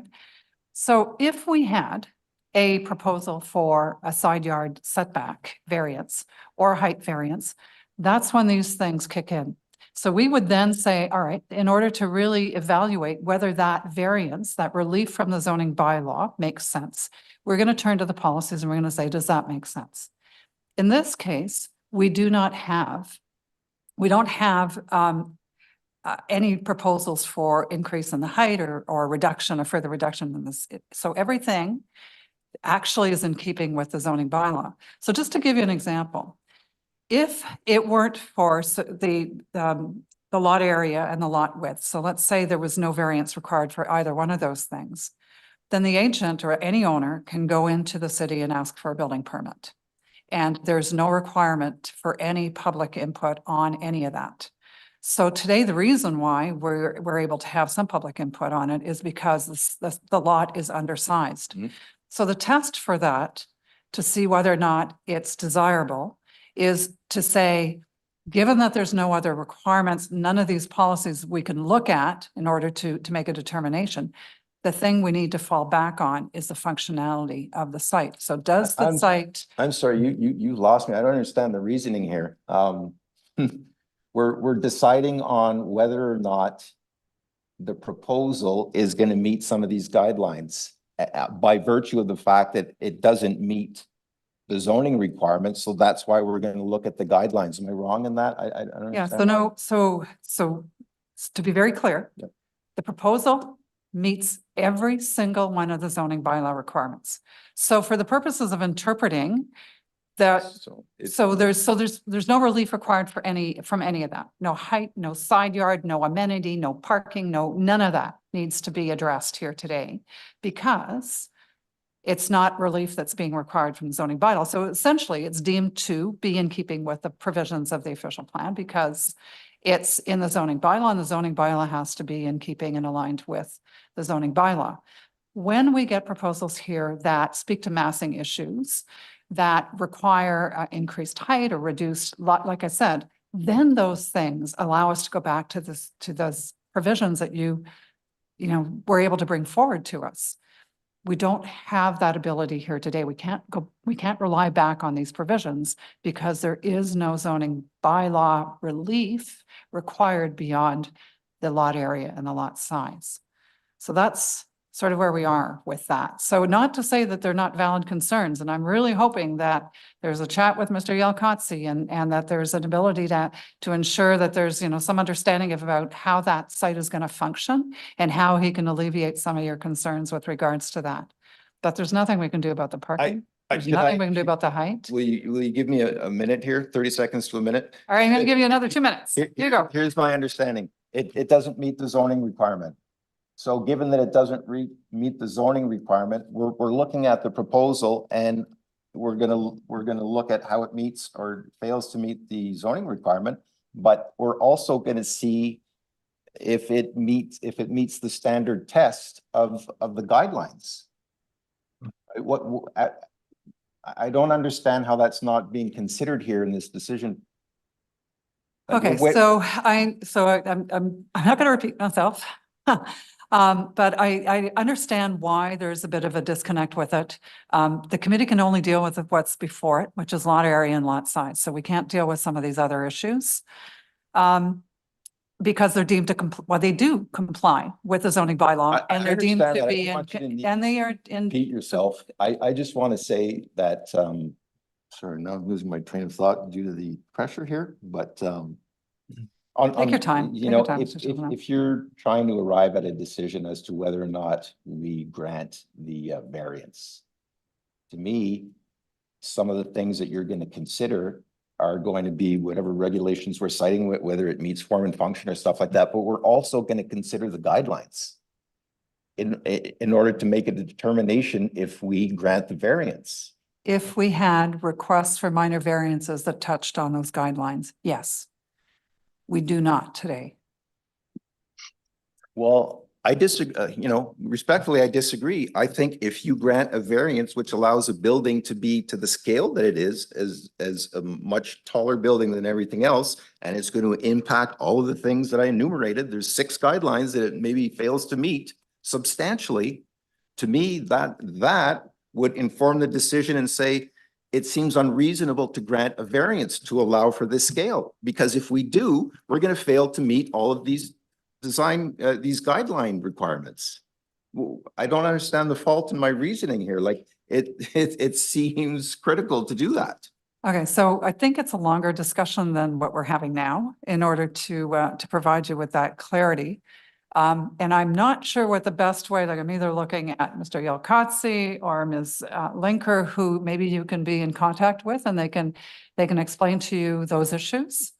So if we had a proposal for a side yard setback variance or height variance, that's when these things kick in. So we would then say, all right, in order to really evaluate whether that variance, that relief from the zoning bylaw makes sense, we're going to turn to the policies and we're going to say, does that make sense? In this case, we don't have any proposals for increase in the height or reduction or further reduction in this. So everything actually is in keeping with the zoning bylaw. So just to give you an example, if it weren't for the lot area and the lot width, so let's say there was no variance required for either one of those things, then the agent or any owner can go into the city and ask for a building permit. And there's no requirement for any public input on any of that. So today, the reason why we're able to have some public input on it is because the lot is undersized. Mm-hmm. So the test for that, to see whether or not it's desirable, is to say, given that there's no other requirements, none of these policies we can look at in order to make a determination, the thing we need to fall back on is the functionality of the site. So does the site... I'm sorry, you lost me. I don't understand the reasoning here. We're deciding on whether or not the proposal is going to meet some of these guidelines by virtue of the fact that it doesn't meet the zoning requirements. So that's why we're going to look at the guidelines. Am I wrong in that? I don't understand. Yeah, so to be very clear, yep. The proposal meets every single one of the zoning bylaw requirements. So for the purposes of interpreting that, there's no relief required from any of that. No height, no side yard, no amenity, no parking, none of that needs to be addressed here today because it's not relief that's being required from the zoning bylaw. So essentially it's deemed to be in keeping with the provisions of the official plan because it's in the zoning bylaw and the zoning bylaw has to be in keeping and aligned with the zoning bylaw. When we get proposals here that speak to massing issues, that require increased height or reduced lot, like I said, then those things allow us to go back to those provisions that you were able to bring forward to us. We don't have that ability here today. We can't rely back on these provisions because there is no zoning bylaw relief required beyond the lot area and the lot size. So that's sort of where we are with that. So not to say that they're not valid concerns, and I'm really hoping that there's a chat with Mr. Yelkotzy and that there's an ability to ensure that there's, some understanding about how that site is going to function and how he can alleviate some of your concerns with regards to that. But there's nothing we can do about the parking. There's nothing we can do about the height. Will you give me a minute here, 30 seconds to a minute? All right, I'm going to give you another 2 minutes. Here you go. Here's my understanding. It doesn't meet the zoning requirement. So given that it doesn't meet the zoning requirement, we're looking at the proposal and we're gonna look at how it meets or fails to meet the zoning requirement. But we're also gonna see if it meets the standard test of the guidelines. I don't understand how that's not being considered here in this decision. Okay, so I'm not going to repeat myself. But I understand why there's a bit of a disconnect with it. The committee can only deal with what's before it, which is lot area and lot size. So we can't deal with some of these other issues. Because they're deemed to they do comply with the zoning bylaw and they're deemed to be and they are in. Repeat yourself. I just want to say that, sorry, now I'm losing my train of thought due to the pressure here, but, Take your time. If you're trying to arrive at a decision as to whether or not we grant the variance, to me, some of the things that you're going to consider are going to be whatever regulations we're citing, whether it meets form and function or stuff like that. But we're also going to consider the guidelines in order to make a determination if we grant the variance. If we had requests for minor variances that touched on those guidelines, yes. We do not today. Well, I disagree, respectfully, I disagree. I think if you grant a variance which allows a building to be to the scale that it is, as a much taller building than everything else, and it's going to impact all of the things that I enumerated, there's 6 guidelines that it maybe fails to meet substantially. To me, that would inform the decision and say, it seems unreasonable to grant a variance to allow for this scale, because if we do, we're going to fail to meet all of these these guideline requirements. I don't understand the fault in my reasoning here. Like it seems critical to do that. Okay, so I think it's a longer discussion than what we're having now in order to provide you with that clarity. And I'm not sure what the best way, like I'm either looking at Mr. Yelkotzy or Ms. Linker, who maybe you can be in contact with and they can explain to you those issues.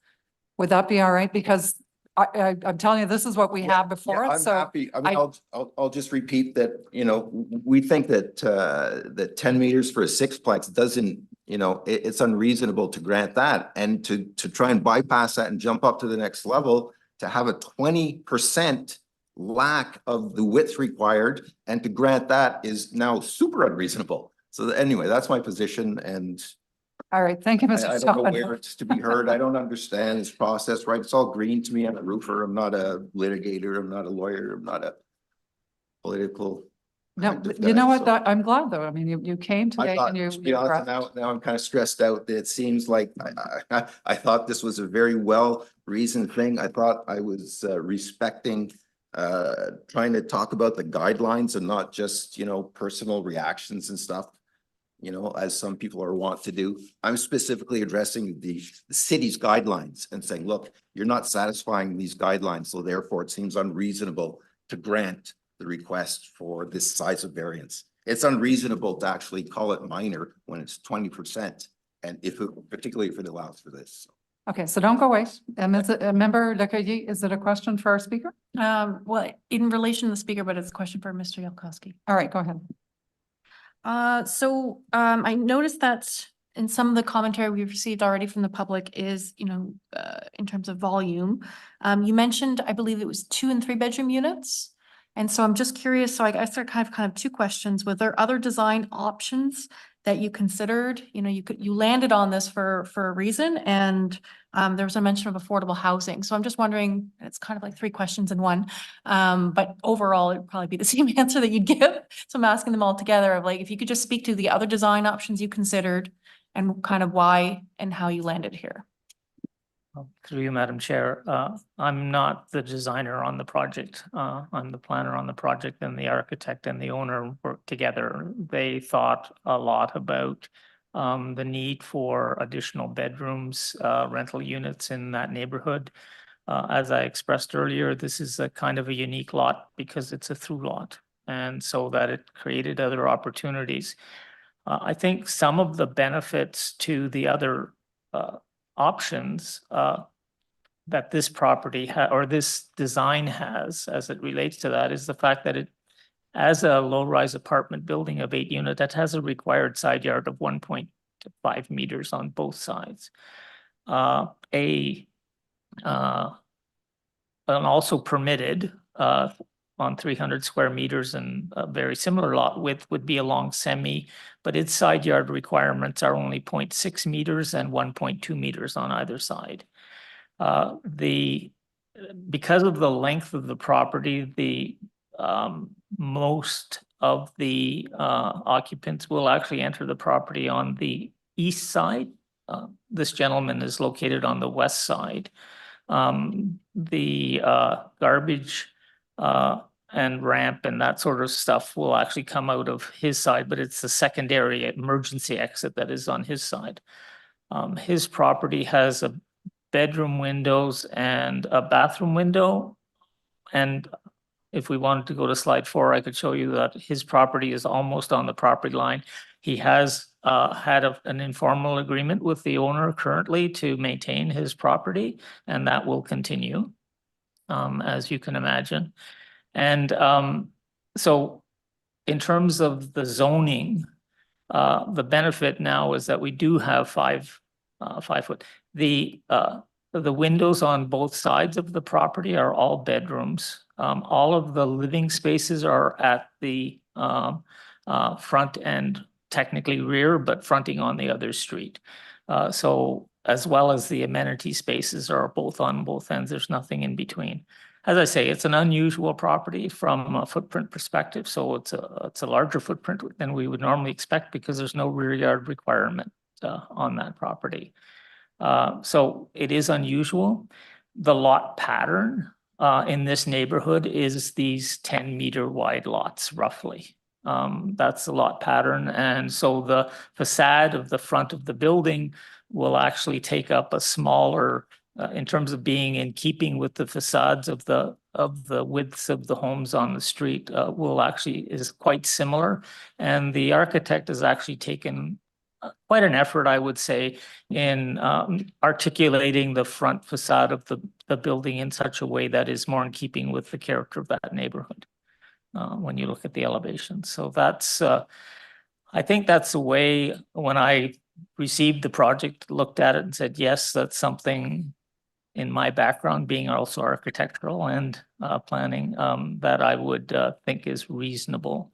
Would that be all right? Because I'm telling you, this is what we have before us. I'm So happy. I mean, I'll just repeat that, we think that, that 10 meters for a sixplex doesn't, it's unreasonable to grant that. And to try and bypass that and jump up to the next level, to have a 20% lack of the width required and to grant that is now super unreasonable. So anyway, that's my position. And all right, thank you, Mr. I don't know where it's to be heard. I don't understand this process, right? It's all green to me. I'm a roofer. I'm not a litigator. I'm not a lawyer. I'm not a political. No, kind of you know guy, what? so I'm glad though. I mean, you came today and you. To be honest, now I'm kind of stressed out. It seems like I thought this was a very well reasoned thing. I thought I was respecting, trying to talk about the guidelines and not just, personal reactions and stuff. As some people are wont to do. I'm specifically addressing the city's guidelines and saying, look, you're not satisfying these guidelines, so therefore it seems unreasonable to grant the request for this size of variance. It's unreasonable to actually call it minor when it's 20%, and particularly if it allows for this. Okay, so don't go away. Is it a member Lecaillie, is it a question for our speaker? Well, in relation to the speaker, but it's a question for Mr. Yelkowski. All right, go ahead. I noticed that in some of the commentary we've received already from the public is, in terms of volume, you mentioned, I believe it was 2 and 3 bedroom units. And so I'm just curious, so I guess there are kind of 2 questions. Were there other design options that you considered? You landed on this for a reason, and there was a mention of affordable housing. So I'm just wondering, it's kind of like 3 questions in one, but overall it'd probably be the same answer that you'd give. So I'm asking them all together of like, if you could just speak to the other design options you considered and kind of why and how you landed here. Through you, Madam Chair, I'm not the designer on the project. I'm the planner on the project, and the architect and the owner worked together. They thought a lot about the need for additional bedrooms, rental units in that neighborhood. As I expressed earlier, this is a kind of a unique lot because it's a through lot, and so that it created other opportunities. I think some of the benefits to the other options that this property or this design has as it relates to that is the fact that it, as a low-rise apartment building of 8 units, that has a required side yard of 1.5 meters on both sides. And also permitted on 300 square meters, and a very similar lot width would be a long semi, but its side yard requirements are only 0.6 meters and 1.2 meters on either side. Because of the length of the property, the most of the occupants will actually enter the property on the east side. This gentleman is located on the west side. The garbage and ramp and that sort of stuff will actually come out of his side, but it's the secondary emergency exit that is on his side. His property has a bedroom windows and a bathroom window. And if we wanted to go to slide 4, I could show you that his property is almost on the property line. He has had an informal agreement with the owner currently to maintain his property, and that will continue, as you can imagine. And so in terms of the zoning, the benefit now is that we do have 5 foot. The windows on both sides of the property are all bedrooms. All of the living spaces are at the front and technically rear, but fronting on the other street. So as well as the amenity spaces are both on both ends. There's nothing in between. As I say, it's an unusual property from a footprint perspective. So it's a larger footprint than we would normally expect because there's no rear yard requirement on that property. So it is unusual. The lot pattern in this neighborhood is these 10-meter wide lots, roughly. That's the lot pattern. And so the facade of the front of the building will actually take up a smaller, in terms of being in keeping with the facades of the widths of the homes on the street, is quite similar. And the architect has actually taken quite an effort, I would say, in articulating the front facade of the building in such a way that is more in keeping with the character of that neighborhood when you look at the elevation. So that's, I think that's the way when I received the project, looked at it and said, yes, that's something in my background, being also architectural and planning, that I would think is reasonable.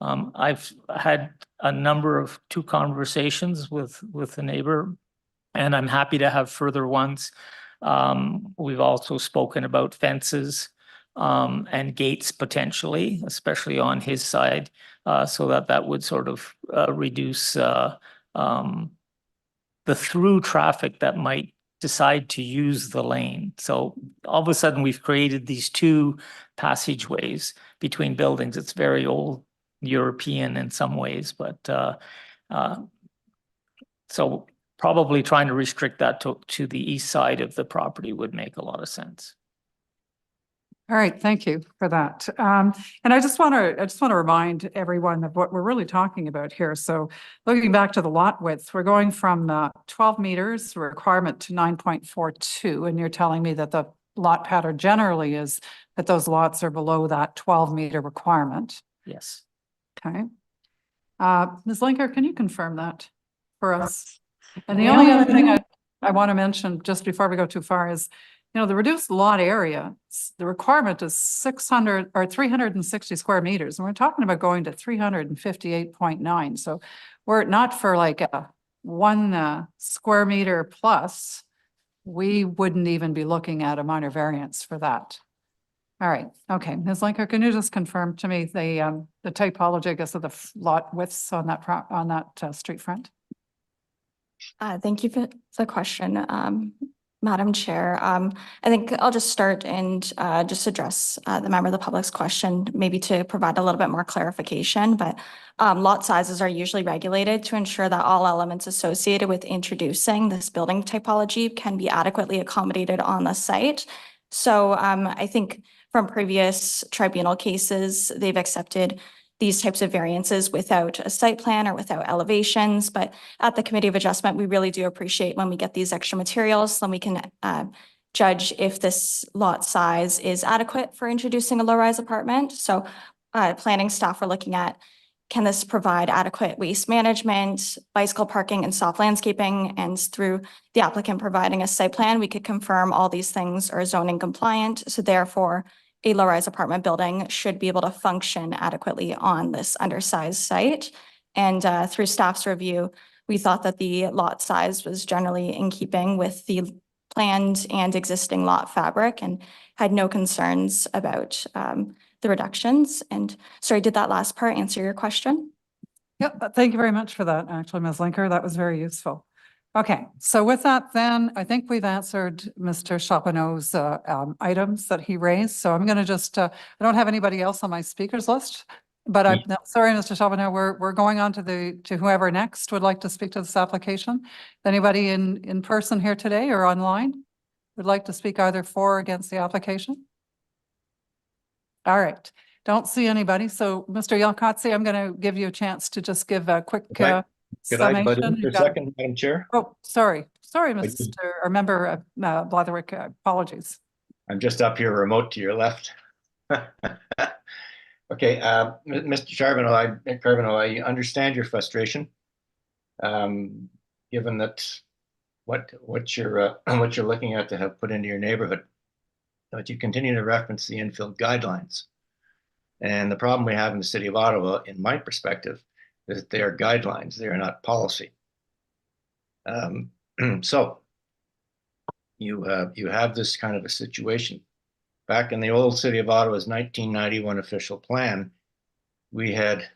I've had a number of 2 conversations with the neighbor, and I'm happy to have further ones. We've also spoken about fences and gates potentially, especially on his side, so that would sort of reduce the through traffic that might decide to use the lane. So all of a sudden we've created these 2 passageways between buildings. It's very old European in some ways, but so probably trying to restrict that to the east side of the property would make a lot of sense. All right, thank you for that. And I just want to remind everyone of what we're really talking about here. So looking back to the lot width, we're going from 12 meters requirement to 9.42, and you're telling me that the lot pattern generally is that those lots are below that 12-meter requirement. Yes. Okay. Ms. Linker, can you confirm that for us? And the only other thing I want to mention just before we go too far is, you know, the reduced lot area, the requirement is 600 or 360 square meters. And we're talking about going to 358.9. So were it not for like a 1 square meter plus, we wouldn't even be looking at a minor variance for that. All right. Okay. Ms. Linker, can you just confirm to me the typology, I guess, of the lot widths on that street front? Thank you for the question. Madam Chair, I think I'll just start and just address the member of the public's question, maybe to provide a little bit more clarification. But lot sizes are usually regulated to ensure that all elements associated with introducing this building typology can be adequately accommodated on the site. So I think from previous tribunal cases, they've accepted these types of variances without a site plan or without elevations. But at the Committee of Adjustment, we really do appreciate when we get these extra materials, then we can judge if this lot size is adequate for introducing a low-rise apartment. So planning staff are looking at, can this provide adequate waste management, bicycle parking, and soft landscaping? And through the applicant providing a site plan, we could confirm all these things are zoning compliant. So therefore, a low-rise apartment building should be able to function adequately on this undersized site. And through staff's review, we thought that the lot size was generally in keeping with the planned and existing lot fabric and had no concerns about the reductions. And sorry, did that last part answer your question? Yep, thank you very much for that, actually, Ms. Linker. That was very useful. Okay, so with that then, I think we've answered Mr. Chapinot's items that he raised. So I'm going to just, I don't have anybody else on my speakers list, but I'm sorry, Mr. Chapinot, we're going on to whoever next would like to speak to this application. Anybody in person here today or online would like to speak either for or against the application? All right, don't see anybody. So Mr. Yalkatsi, I'm going to give you a chance to just give a quick Could I butt in summation. for a second, Madam Chair? Oh, sorry, Mr. or Member Blatherwick, apologies. I'm just up here remote to your left. Okay, Mr. Charbonneau, I understand your frustration. Given that what you're looking at to have put into your neighborhood, but you continue to reference the infill guidelines. And the problem we have in the city of Ottawa, in my perspective, is that they are guidelines, they are not policy. So you have this kind of a situation. Back in the old city of Ottawa's 1991 official plan, we had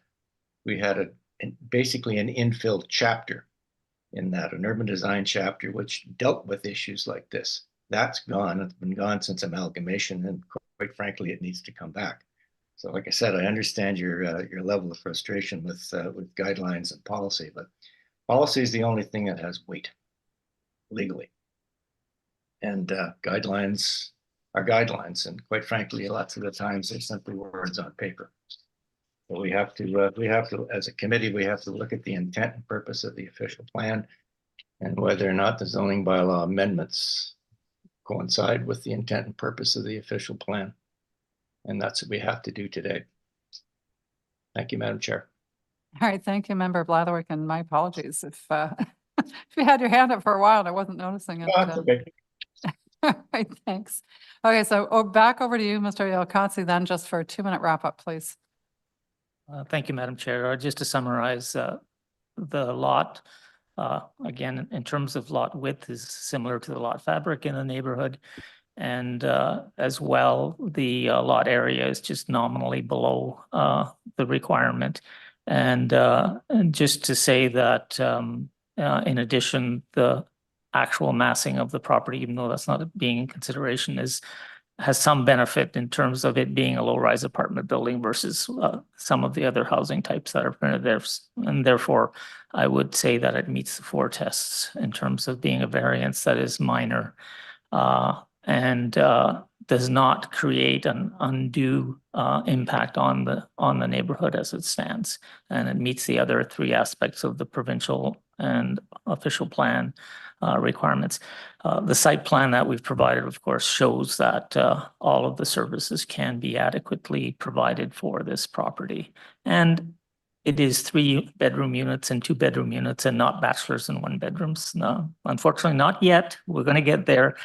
basically an infill chapter in that, an urban design chapter, which dealt with issues like this. That's gone. It's been gone since amalgamation, and quite frankly, it needs to come back. So, like I said, I understand your level of frustration with guidelines and policy, but policy is the only thing that has weight legally, and guidelines are guidelines, and quite frankly, lots of the times they're simply words on paper. But we have to, as a committee, we have to look at the intent and purpose of the official plan, and whether or not the zoning bylaw amendments coincide with the intent and purpose of the official plan. And that's what we have to do today. Thank you, Madam Chair. All right, thank you, Member Blatherwick, and my apologies if if you had your hand up for a while and I wasn't noticing it. Oh, that's okay. All right, thanks. Okay, so back over to you, Mr. Yalkatsi, then just for a 2-minute wrap up, please. Thank you, Madam Chair. Just to summarize, the lot, again, in terms of lot width, is similar to the lot fabric in the neighborhood. And as well, the lot area is just nominally below the requirement. And just to say that in addition, the actual massing of the property, even though that's not being in consideration, has some benefit in terms of it being a low-rise apartment building versus some of the other housing types that are printed there. And therefore, I would say that it meets the 4 tests in terms of being a variance that is minor and does not create an undue impact on the neighborhood as it stands. And it meets the other 3 aspects of the provincial and official plan requirements. The site plan that we've provided, of course, shows that all of the services can be adequately provided for this property. And it is 3-bedroom units and 2-bedroom units and not bachelors and 1 bedrooms. No, unfortunately, not yet. We're going to get there.